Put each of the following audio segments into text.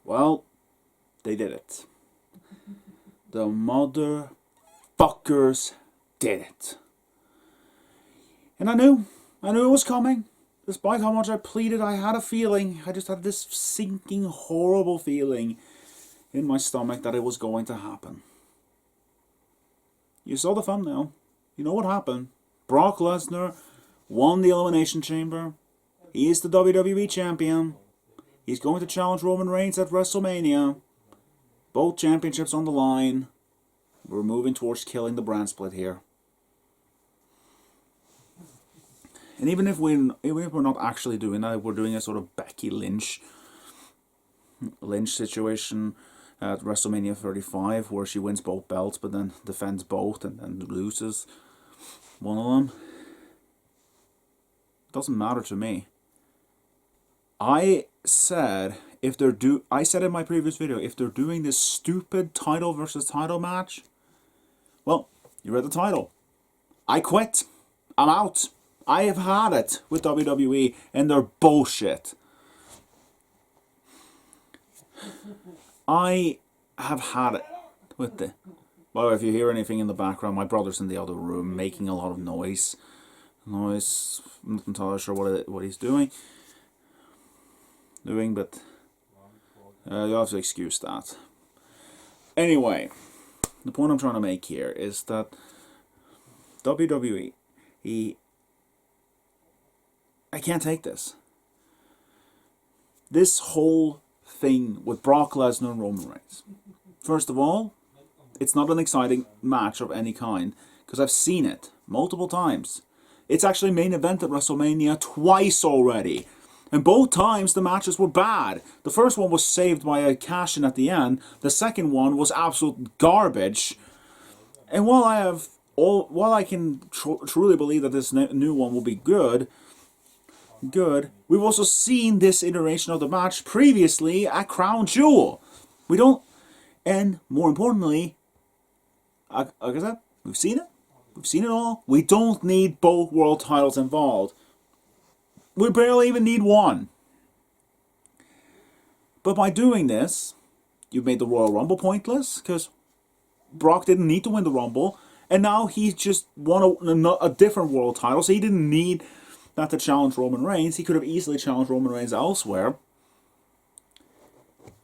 Well, they did it. The motherfuckers did it. And I knew it was coming. Despite how much I pleaded, I had a feeling. I just had this sinking, horrible feeling in my stomach that it was going to happen. You saw the thumbnail. You know what happened. Brock Lesnar won the Elimination Chamber. He is the WWE Champion. He's going to challenge Roman Reigns at WrestleMania. Both championships on the line. We're moving towards killing the brand split here. And even if we're not actually doing that, we're doing a sort of Becky Lynch situation at WrestleMania 35, where she wins both belts, but then defends both and then loses one of them. It doesn't matter to me. I said in my previous video, if they're doing this stupid title versus title match, well, you read the title. I quit. I'm out. I have had it with WWE and their bullshit. I have had it with the... Well, if you hear anything in the background, my brother's in the other room making a lot of noise. I'm not entirely sure what he's doing, but you have to excuse that. Anyway, the point I'm trying to make here is that WWE, I can't take this. This whole thing with Brock Lesnar and Roman Reigns. First of all, it's not an exciting match of any kind, because I've seen it multiple times. It's actually main event at WrestleMania twice already. And both times the matches were bad. The first one was saved by a cash-in at the end. The second one was absolute garbage. And while I can truly believe that this new one will be good, we've also seen this iteration of the match previously at Crown Jewel. And more importantly, like I said, we've seen it all. We don't need both world titles involved. We barely even need one. But by doing this, you've made the Royal Rumble pointless, because Brock didn't need to win the Rumble, and now he just won a different world title, so he didn't need that to challenge Roman Reigns. He could have easily challenged Roman Reigns elsewhere.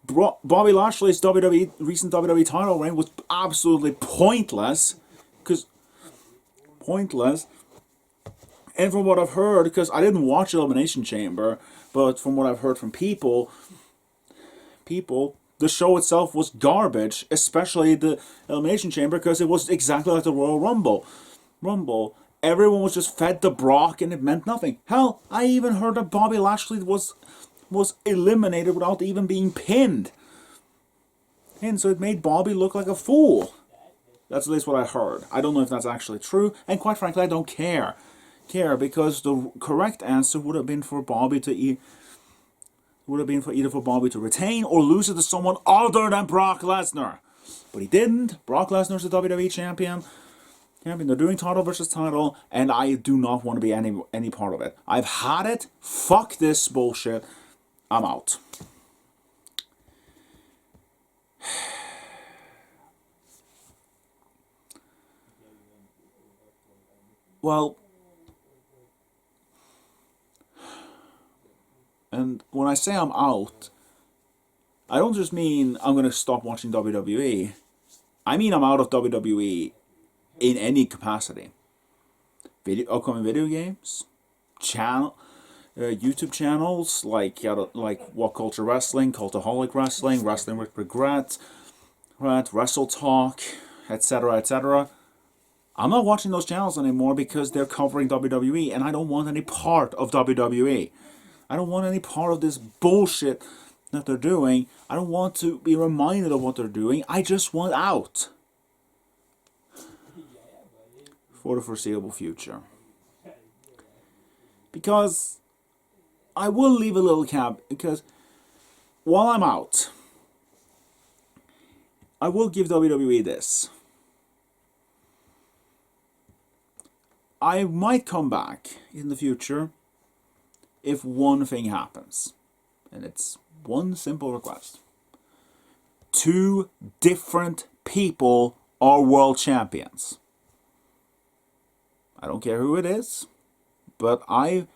Bobby Lashley's recent WWE title reign was absolutely pointless. And from what I've heard, because I didn't watch Elimination Chamber, but from what I've heard from people, the show itself was garbage, especially the Elimination Chamber, because it was exactly like the Royal Rumble. Everyone was just fed to Brock, and it meant nothing. Hell, I even heard that Bobby Lashley was eliminated without even being pinned. And so it made Bobby look like a fool. That's at least what I heard. I don't know if that's actually true, and quite frankly, I don't care. Because the correct answer would have been for Bobby to either for Bobby to retain or lose it to someone other than Brock Lesnar. But he didn't. Brock Lesnar's the WWE champion. They're doing title versus title, and I do not want to be any part of it. I've had it. Fuck this bullshit. I'm out. Well, and when I say I'm out, I don't just mean I'm going to stop watching WWE. I mean I'm out of WWE in any capacity. Upcoming video games, YouTube channels like What Culture Wrestling, Cultaholic Wrestling, Wrestling with Regret, Wrestle Talk, etc., etc. I'm not watching those channels anymore because they're covering WWE, and I don't want any part of WWE. I don't want any part of this bullshit that they're doing. I don't want to be reminded of what they're doing. I just want out for the foreseeable future. Because I will leave a little cap, because while I'm out, I will give WWE this. I might come back in the future if one thing happens. And it's one simple request. 2 different people are world champions. I don't care who it is, but I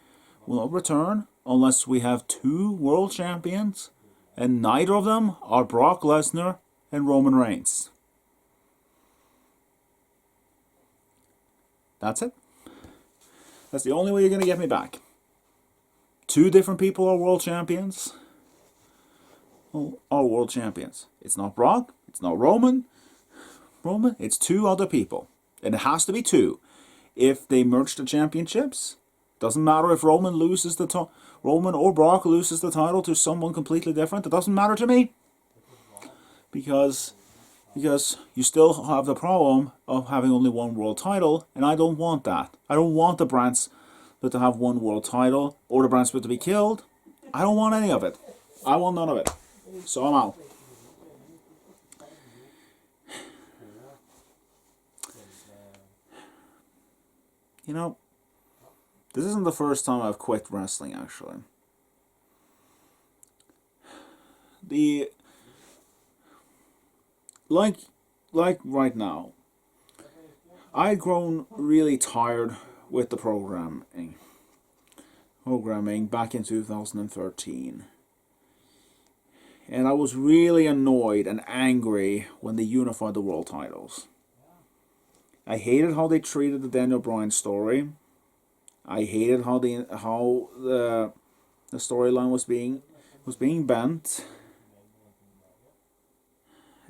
will not return unless we have 2 world champions, and neither of them are Brock Lesnar and Roman Reigns. That's it. That's the only way you're going to get me back. 2 different people are world champions. Are world champions. It's not Brock. It's not Roman. It's 2 other people. And it has to be 2. If they merge the championships, doesn't matter if Roman or Brock loses the title to someone completely different. It doesn't matter to me. Because you still have the problem of having only 1 world title, and I don't want that. I don't want the brand split to have 1 world title, or the brand split to be killed. I don't want any of it. I want none of it. So I'm out. You know, this isn't the first time I've quit wrestling, actually. Like right now, I'd grown really tired with the programming back in 2013. And I was really annoyed and angry when they unified the world titles. I hated how they treated the Daniel Bryan story. I hated how the storyline was being bent.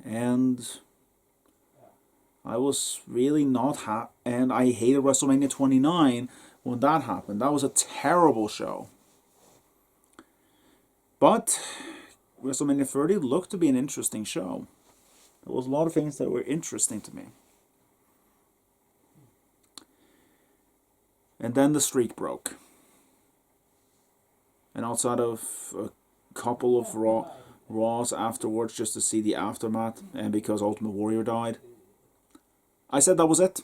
And I was really not and I hated WrestleMania 29 when that happened. That was a terrible show. But WrestleMania 30 looked to be an interesting show. There was a lot of things that were interesting to me. And then the streak broke. And outside of a couple of Raws afterwards, just to see the aftermath, and because Ultimate Warrior died, I said that was it.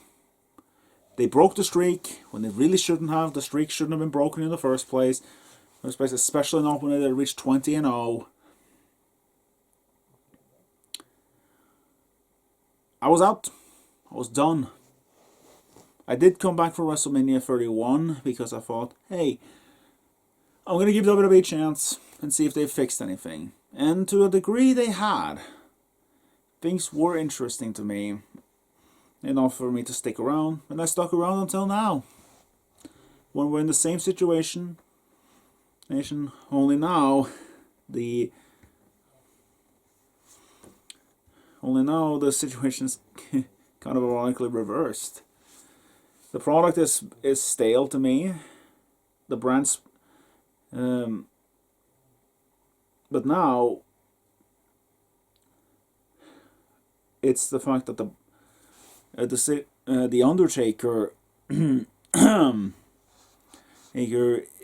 They broke the streak when they really shouldn't have. The streak shouldn't have been broken in the first place. Especially not when they reached 20-0. I was out. I was done. I did come back for WrestleMania 31 because I thought, hey, I'm going to give WWE a chance and see if they've fixed anything. And to a degree they had. Things were interesting to me enough for me to stick around, and I stuck around until now. When we're in the same situation, only now the situation is kind of ironically reversed. The product is stale to me. The brand's, but now it's the fact that the Undertaker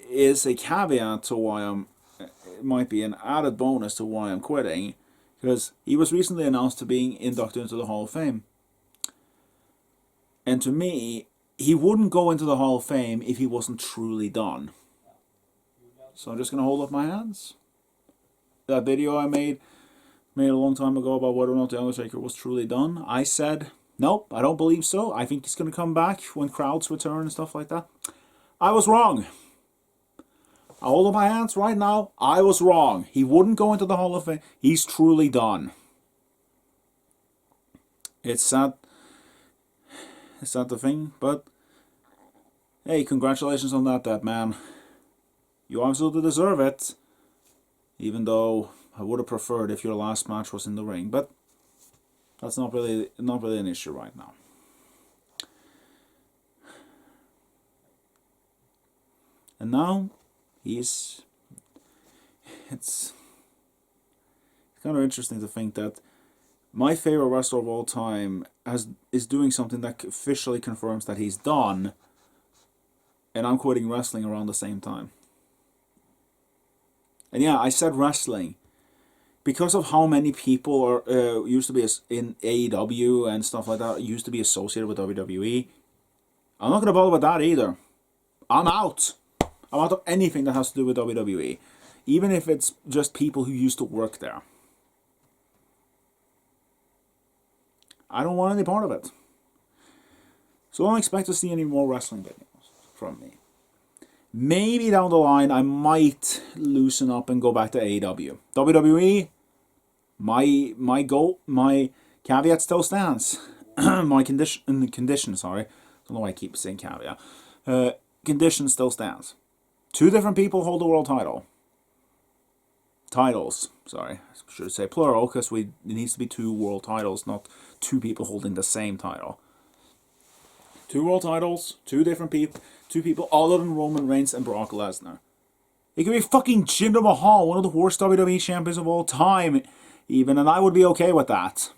is a caveat to why it might be an added bonus to why I'm quitting, because he was recently announced to being inducted into the Hall of Fame. And to me, he wouldn't go into the Hall of Fame if he wasn't truly done. So I'm just going to hold up my hands. That video I made a long time ago about whether or not The Undertaker was truly done, I said, nope, I don't believe so. I think he's going to come back when crowds return and stuff like that. I was wrong. I hold up my hands right now. I was wrong. He wouldn't go into the Hall of Fame. He's truly done. It's sad. It's not the thing, but hey, congratulations on that, dead man. You absolutely deserve it. Even though I would have preferred if your last match was in the ring, but that's not really an issue right now. And now it's kind of interesting to think that my favorite wrestler of all time is doing something that officially confirms that he's done, and I'm quitting wrestling around the same time. And yeah, I said wrestling because of how many people are used to be in AEW and stuff like that, used to be associated with WWE. I'm not going to bother with that either. I'm out. I'm out of anything that has to do with WWE, even if it's just people who used to work there. I don't want any part of it. So don't expect to see any more wrestling videos from me. Maybe down the line I might loosen up and go back to AEW. WWE, my goal, my caveat still stands. My condition, sorry. I don't know why I keep saying caveat. Condition still stands. 2 different people hold the world title. Titles, sorry. I should say plural, because it needs to be 2 world titles, not 2 people holding the same title. 2 world titles, 2 different people, 2 people other than Roman Reigns and Brock Lesnar. It could be fucking Jinder Mahal, one of the worst WWE champions of all time, even, and I would be okay with that.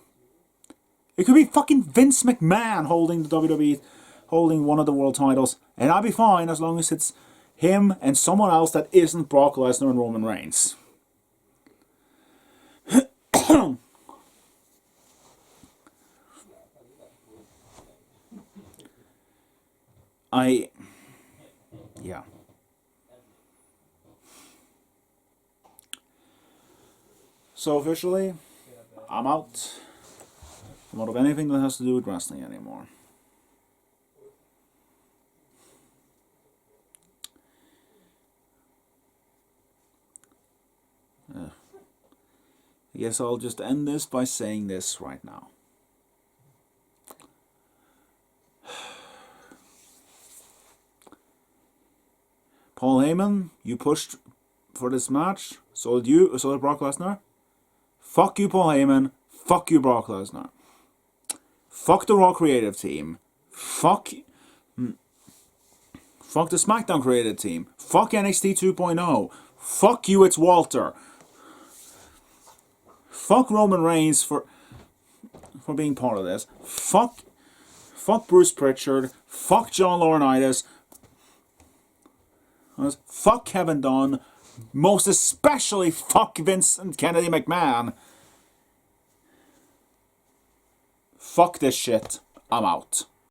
It could be fucking Vince McMahon holding the WWE, holding one of the world titles, and I'd be fine as long as it's him and someone else that isn't Brock Lesnar and Roman Reigns. Yeah. So officially, I'm out. I'm out of anything that has to do with wrestling anymore. I guess I'll just end this by saying this right now. Paul Heyman, you pushed for this match. So did Brock Lesnar. Fuck you, Paul Heyman. Fuck you, Brock Lesnar. Fuck the Raw creative team. Fuck the SmackDown creative team. Fuck NXT 2.0. Fuck you, it's Walter. Fuck Roman Reigns for being part of this. Fuck Bruce Pritchard. Fuck John Laurinaitis. Fuck Kevin Dunn. Most especially fuck Vincent Kennedy McMahon. Fuck this shit. I'm out.